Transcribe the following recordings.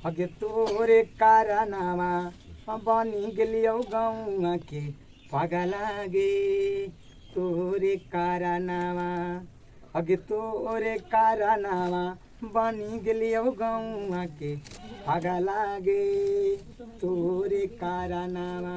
हगे तोरे कारनामा बनी गेलियो गाँव के पागला गे तोरे कारनामा हगे तोरे कारनामा बनी गेलियो गाँव के पागला गे तोरे कारनामा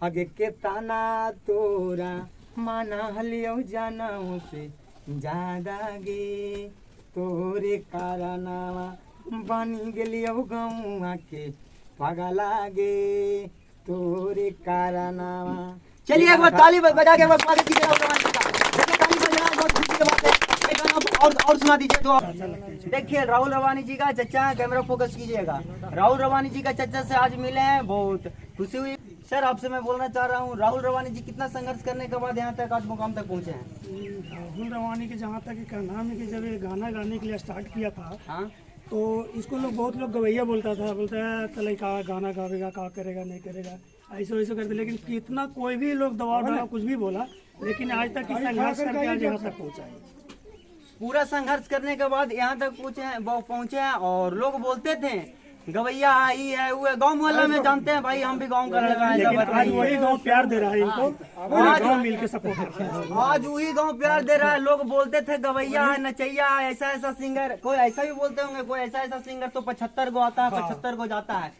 हगे के ताना तोरा माना हलियो जानों से ज्यादा गे तोरे कारनामा बनी गेलियो गाँव के पागला गे तोरे कारनामा। चलिए एक बार ताली बजा के एक बार स्वागत कीजिए राहुल रवानी का। देखिए ताली बजाना बहुत खुशी की बात है। एक गाना और सुना दीजिए तो। देखिए राहुल रवानी जी का चचा, कैमरा फोकस कीजिएगा। राहुल रवानी जी का चचा से आज मिले हैं, बहुत खुशी हुई। सर आपसे मैं बोलना चाह रहा हूँ, राहुल रवानी जी कितना संघर्ष करने के बाद यहाँ तक आज मुकाम तक पहुँचे हैं? राहुल रवानी के जहाँ तक कहना है कि जब ये गाना गाने के लिए स्टार्ट किया था, हाँ तो इसको बहुत लोग गवैया बोलता है तले का गाना गावेगा, का करेगा नहीं करेगा, ऐसे वैसे करते। लेकिन कितना कोई भी लोग दबाव डाला, कुछ भी बोला, लेकिन आज तक इस संघर्ष करके आज यहाँ तक पहुँचा है। पूरा संघर्ष करने के बाद यहाँ तक पहुँचे हैं। और लोग बोलते थे गवैया आई है, वो गाँव मोहल्ला में जानते हैं भाई, हम भी गाँव का लड़का है। आज वही गाँव प्यार दे रहा है इनको, आज गाँव मिल के सपोर्ट करते हैं। आज वही गाँव प्यार दे रहा है। लोग बोलते थे गवैया है, नचैया है, ऐसा ऐसा सिंगर, कोई ऐसा भी बोलते होंगे, कोई ऐसा ऐसा सिंगर तो 75 को आता है, 75 को जाता है।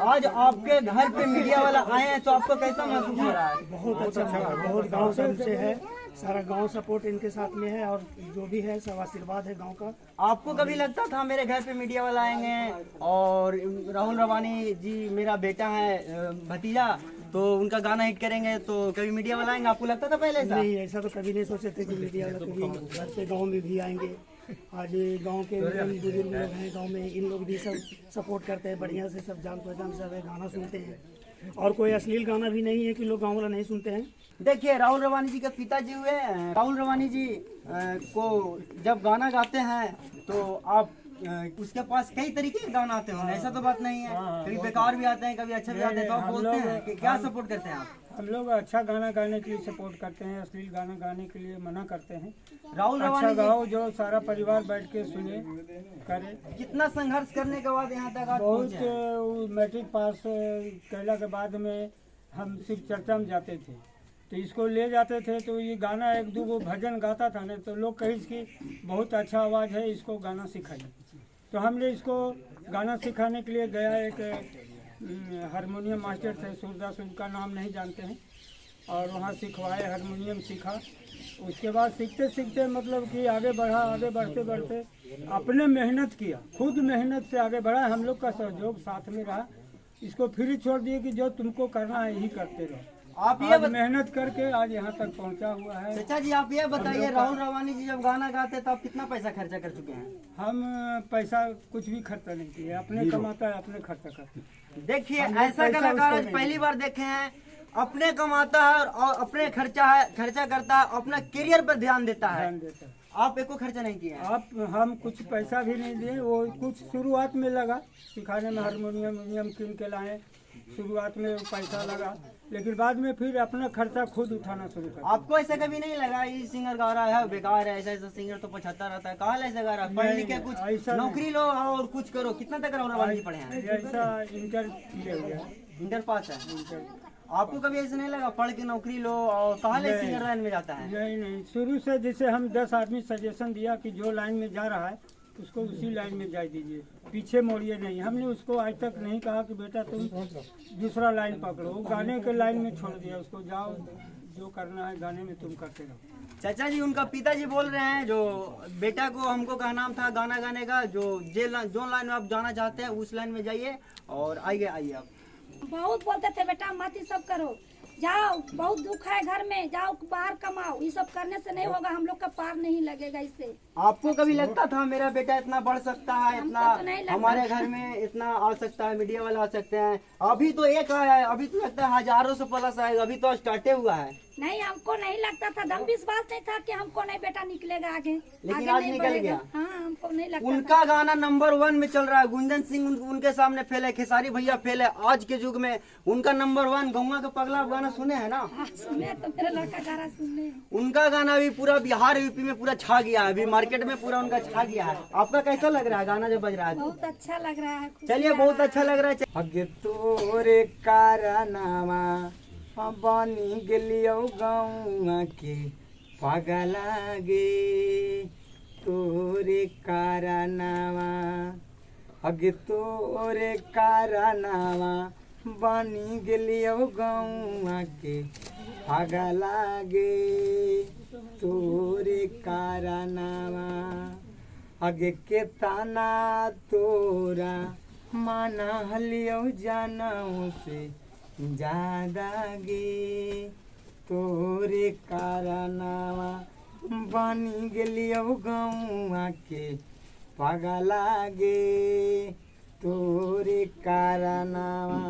आज आपके घर पे मीडिया वाला आए हैं तो आपको कैसा महसूस हो रहा है? बहुत अच्छा, बहुत गाँव से है, सारा गांव सपोर्ट इनके साथ में है, और जो भी है सब आशीर्वाद है गांव का। आपको कभी लगता था मेरे घर पे मीडिया वाला आएंगे और राहुल रवानी जी मेरा बेटा है, भतीजा, तो उनका गाना हिट करेंगे, तो कभी मीडिया वाला आएंगे? आपको लगता था पहले ऐसा? नहीं, ऐसा तो कभी नहीं सोचे थे कि मीडिया वाला कभी घर से गाँव में भी आएंगे। आज गांव के बुजुर्ग लोग हैं गांव में, इन लोग भी सब सपोर्ट करते हैं बढ़िया से, सब जान पहचान सब है, गाना सुनते हैं। और कोई अश्लील गाना भी नहीं है कि लोग गाँव वाला नहीं सुनते हैं। देखिए राहुल रवानी जी के पिताजी हुए, राहुल रवानी जी को जब गाना गाते हैं तो आप उसके पास कई तरीके के गाना आते हैं, ऐसा तो बात नहीं है, कभी बेकार भी आते हैं, कभी अच्छे भी आते हैं, तो आप बोलते हैं कि क्या सपोर्ट करते हैं आप? हम लोग अच्छा गाना गाने के लिए सपोर्ट करते हैं, अश्लील गाना गाने के लिए मना करते हैं। राहुल अच्छा रवानी गाओ जो सारा परिवार बैठ के सुने करे। कितना संघर्ष करने के बाद यहाँ तक आप बहुत पहुँचे हैं? मैट्रिक पास कहला के बाद में हम शिव चर्चा में जाते थे, तो इसको ले जाते थे, तो ये गाना एक दो भजन गाता था ना, तो लोग कहीं इसकी बहुत अच्छा आवाज़ है, इसको गाना सिखाइए। तो हमने इसको गाना सिखाने के लिए गया, एक हारमोनियम मास्टर थे सूरदास, उनका नाम नहीं जानते हैं, और वहाँ सिखवाए, हारमोनियम सीखा। उसके बाद सीखते सीखते मतलब कि आगे बढ़ा, आगे बढ़ते बढ़ते अपने मेहनत किया, खुद मेहनत से आगे बढ़ा। हम लोग का सहयोग साथ में रहा, इसको फ्री छोड़ दिए कि जो तुमको करना है यही करते रहो। आप ये मेहनत करके आज यहाँ तक पहुँचा हुआ है। चाचा जी आप ये बताइए, राहुल रवानी जी जब गाना गाते तो आप कितना पैसा खर्चा कर चुके हैं? हम पैसा कुछ भी खर्चा नहीं किए, अपने कमाता है, अपने खर्चा करते हैं। देखिए ऐसा कलाकार आज पहली बार देखे हैं, अपने कमाता है और अपने खर्चा करता है, अपना करियर पर ध्यान देता है। आप एको खर्चा नहीं किए? आप हम कुछ पैसा भी नहीं दिए, वो कुछ शुरुआत में लगा सिखाने में, हारमोनियम किन के लाए, शुरुआत में पैसा लगा, लेकिन बाद में फिर अपना खर्चा खुद उठाना शुरू कर। आपको ऐसा कभी नहीं लगा ये सिंगर गा रहा है बेकार है, ऐसा ऐसा सिंगर तो 75 रहता है, कहा ऐसा गा रहा है? पढ़ लिख के कुछ नौकरी लो और कुछ करो। कितना तक राहुल रवानी जी पढ़े हैं? ऐसा इंटर किए हुए हैं, इंटर पास है। आपको कभी ऐसा नहीं लगा पढ़ के नौकरी लो और कहा सिंगर लाइन में जाता है? नहीं, शुरू से जैसे हम 10 आदमी सजेशन दिया कि जो लाइन में जा रहा है उसको उसी लाइन में जा दीजिए, पीछे मोड़िए नहीं। हमने उसको आज तक नहीं कहा कि बेटा तुम दूसरा लाइन पकड़ो, गाने के लाइन में छोड़ दिया उसको, जाओ जो करना है गाने में तुम करते रहो। चाचा जी उनका पिताजी बोल रहे हैं जो बेटा को हमको कहा नाम था गाना गाने का, जो लाइन में आप जाना चाहते हैं उस लाइन में जाइए और आइए आप। बहुत बोलते थे बेटा मत ये सब करो, जाओ बहुत दुख है घर में, जाओ बाहर कमाओ, ये सब करने से नहीं होगा, हम लोग का पार नहीं लगेगा इससे। आपको कभी लगता था मेरा बेटा इतना बढ़ सकता है, इतना तो हमारे घर में इतना आ सकता है, मीडिया वाला आ सकते हैं? अभी तो एक आया है, अभी तो लगता है हजारों से प्लस आएगा, अभी तो स्टार्टे हुआ है। नहीं हमको नहीं लगता था, दम विश्वास नहीं था कि हमको नहीं बेटा निकलेगा आगे, लेकिन आगे आज नहीं निकल बढ़ेगा। गया। हाँ हमको नहीं लगता उनका गाना नंबर 1 में चल रहा है, गुंजन सिंह उनके सामने फेल है, खेसारी भैया फेल है, आज के युग में उनका नंबर 1 गौवा का पगला गाना सुने हैं ना? सुने तो मेरा लड़का गाना सुने। उनका गाना भी पूरा बिहार यूपी में पूरा छा गया है, अभी मार्केट में पूरा उनका छा गया है। आपका कैसा लग रहा है गाना जो बज रहा है? बहुत अच्छा लग रहा है, खुशी चलिए, लग बहुत रहा अच्छा लग रहा है। अगे तोरे कारनामा बनी गेलियो गौआ के पागला गे, तोरे कारनामा अगे तोरे कारनामा बनी गेलियो गौआ के पागला गे, तोरे कारनामा अगे के ताना तोरा माना हलियो जानों से ज्यादा गे, तोरे कारनामा बनी गेलियो गौआ के पागला गे, तोरे कारनामा।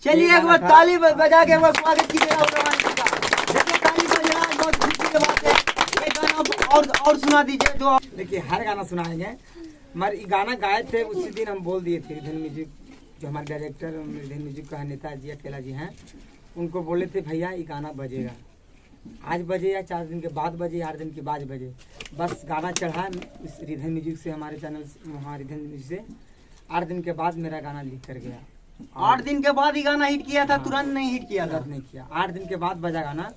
चलिए एक बार ताली बजा के एक बार स्वागत कीजिए राहुल रवानी जी का। देखिए ताली बज रहा है, बहुत खुशी की बात है। ये गाना और सुना दीजिए जो देखिए हर गाना सुनाएंगे, मगर ये गाना गाए थे उसी दिन हम बोल दिए थे। रिधन म्यूजिक जो हमारे डायरेक्टर रिधन म्यूजिक का नेताजी अकेला जी हैं, उनको बोले थे भैया ये गाना बजेगा, आज बजे या 4 दिन के बाद बजे, 8 दिन के बाद बजे। बस गाना चढ़ा इस रिधन म्यूजिक से, हमारे चैनल से, वहाँ रिधन म्यूजिक से 8 दिन के बाद मेरा गाना लीक कर गया। 8 दिन के बाद ही गाना हिट किया था, तुरंत नहीं हिट किया था। गलत नहीं किया, 8 दिन के बाद बजा गाना,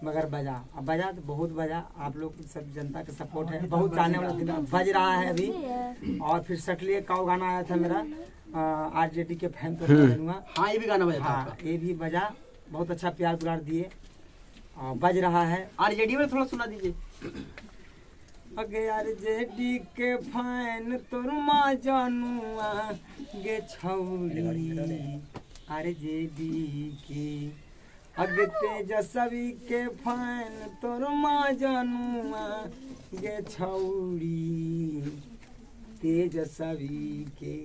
मगर बजा। अब बजा तो बहुत बजा, आप लोग सब जनता का सपोर्ट है, बहुत जाने वाला दिन बज रहा है अभी। और फिर सटलिए काउ गाना आया था मेरा, RJT के फैन को दूंगा। हाँ, ये भी गाना बजा था हाँ, आपका। ये भी बजा, बहुत अच्छा प्यार दुलार दिए और बज रहा है। RJT में थोड़ा सुना दीजिए। अगे RJT के फैन तोर माँ जानुआ गे छौरी, RJT के अगे तेजस्वी के फैन तोर माँ जानुआ गे छौरी, तेजस्वी के।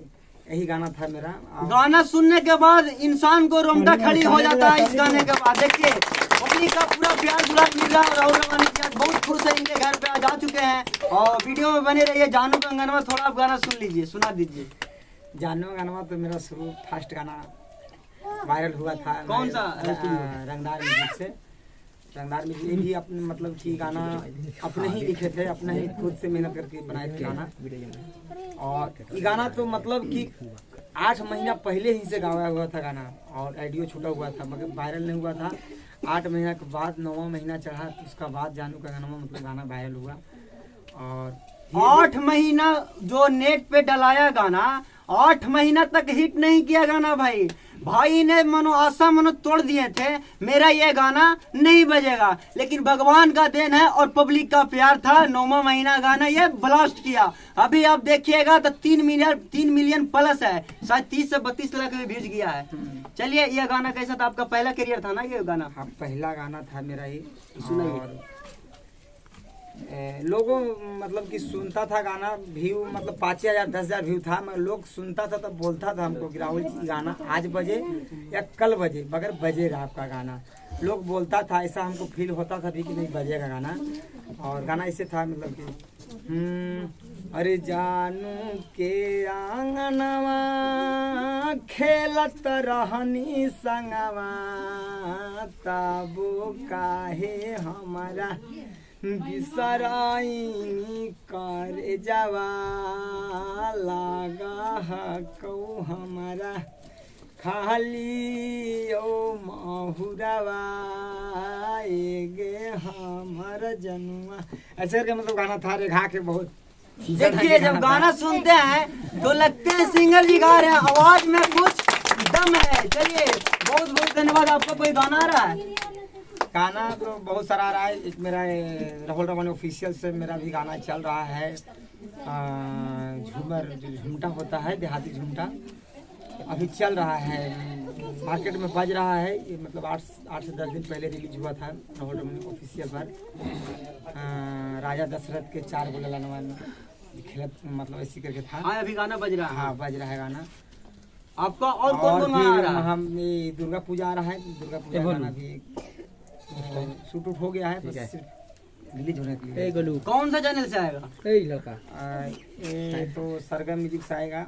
यही गाना था मेरा। गाना सुनने के बाद इंसान को रोंगटा खड़ी हो जाता है। इस गाने के बाद देखिए पब्लिक का पूरा प्यार दुलार मिल रहा है। राहुल रवानी जी आज बहुत खुश है, इनके घर पे आज आ चुके हैं और वीडियो में बने रहिए। जानू का अंगनवा थोड़ा आप गाना सुन लीजिए, सुना दीजिए। जानू गाना तो मेरा शुरू फर्स्ट गाना वायरल हुआ था। कौन सा? रंगदार म्यूजिक से। रंगदार म्यूजिक ये भी अपने मतलब कि गाना अपने ही लिखे थे, अपने ही खुद से मेहनत करके बनाए थे गाना। और ये गाना तो मतलब कि 8 महीना पहले ही से गाया हुआ था गाना, और ऑडियो छूटा हुआ था मगर वायरल नहीं हुआ था। 8 महीना के बाद 9वां महीना चढ़ा तो उसका बाद जानू का गाना मतलब गाना वायरल हुआ। और 8 महीना जो नेट पे डलाया गाना, 8 महीना तक हिट नहीं किया गाना। भाई ने मनो आशा मनो तोड़ दिए थे, मेरा ये गाना नहीं बजेगा, लेकिन भगवान का देन है और पब्लिक का प्यार था। 9वां महीना गाना ये ब्लास्ट किया। अभी आप देखिएगा तो 3 मिलियन प्लस है, शायद 30 से 32 लाख में व्यूज गया है। चलिए ये गाना कैसा था? आपका पहला करियर था ना ये गाना? हाँ, पहला गाना था मेरा ये। सुनाइए। और लोगों मतलब कि सुनता था गाना, व्यू मतलब 5000 10,000 व्यू था, मगर लोग सुनता था तब बोलता था हमको कि राहुल जी गाना आज बजे या कल बजे, मगर बजेगा आपका गाना। लोग बोलता था, ऐसा हमको फील होता था भी कि नहीं बजेगा गाना। और गाना ऐसे था मतलब कि अरे जानू के आंगनवा खेलत रहनी संगवा, तबो काहे हमारा बिसराई कर जवा, लागा कौ हमारा खाली ओ माहुरवा, गे हमर जनुआ। ऐसे करके मतलब गाना था, रेखा के बहुत। देखिए जब गाना सुनते हैं तो लगते हैं सिंगर जी गा रहे हैं, आवाज में कुछ दम है। चलिए बहुत बहुत धन्यवाद आपका। कोई गाना आ रहा है? गाना तो बहुत सारा आ रहा है। एक मेरा राहुल रवानी ऑफिशियल से मेरा भी गाना चल रहा है, झूमर जो झुमटा होता है, देहाती झुमटा, अभी चल रहा है, मार्केट में बज रहा है। ये मतलब 8 से 10 दिन पहले रिलीज हुआ था राहुल रवानी ऑफिशियल पर। राजा दशरथ के 4 बोला लनवान खेलत मतलब ऐसी करके था। हाँ अभी गाना बज रहा है। हाँ बज रहा है गाना। आपका और कौन कौन गाना आ रहा है? हम ये दुर्गा पूजा आ रहा है, दुर्गा पूजा गाना भी शूट हो गया है, बस सिर्फ रिलीज होने के लिए। कौन सा चैनल से आएगा? ये तो सरगम म्यूजिक से आएगा।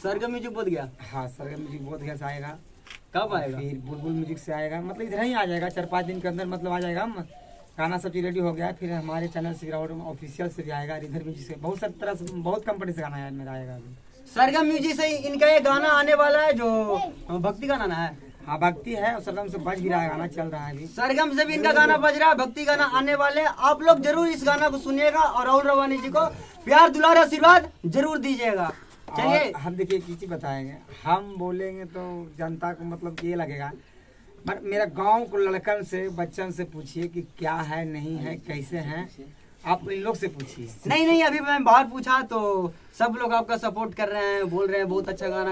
सरगम म्यूजिक बोध गया? हाँ सरगम म्यूजिक बोध गया से आएगा। कब आएगा? फिर बुलबुल म्यूजिक से आएगा, मतलब इधर ही आ जाएगा 4-5 दिन के अंदर मतलब आ जाएगा। गाना सब चीज रेडी हो गया है। फिर हमारे चैनल से और ऑफिशियल से भी आएगा, इधर म्यूजिक से बहुत सारी तरह से बहुत कंपनी से गाना है मेरा आएगा अभी। सरगम म्यूजिक से इनका ये गाना आने वाला है जो भक्ति गाना ना है। हाँ भक्ति है और सरगम से बज भी रहा है, गाना चल रहा है अभी। सरगम से भी इनका गाना बज रहा है, भक्ति गाना आने वाले हैं। आप लोग जरूर इस गाना को सुनिएगा और राहुल रवानी जी को प्यार दुलार आशीर्वाद जरूर दीजिएगा। चलिए और हम देखिए एक चीज बताएंगे, हम बोलेंगे तो जनता को मतलब ये लगेगा, पर मेरा गांव को लड़कन से बच्चन से पूछिए कि क्या है नहीं है कैसे हैं, आप इन लोग से पूछिए। नहीं अभी मैं बाहर पूछा तो सब लोग आपका सपोर्ट कर रहे हैं, बोल रहे हैं बहुत अच्छा गाना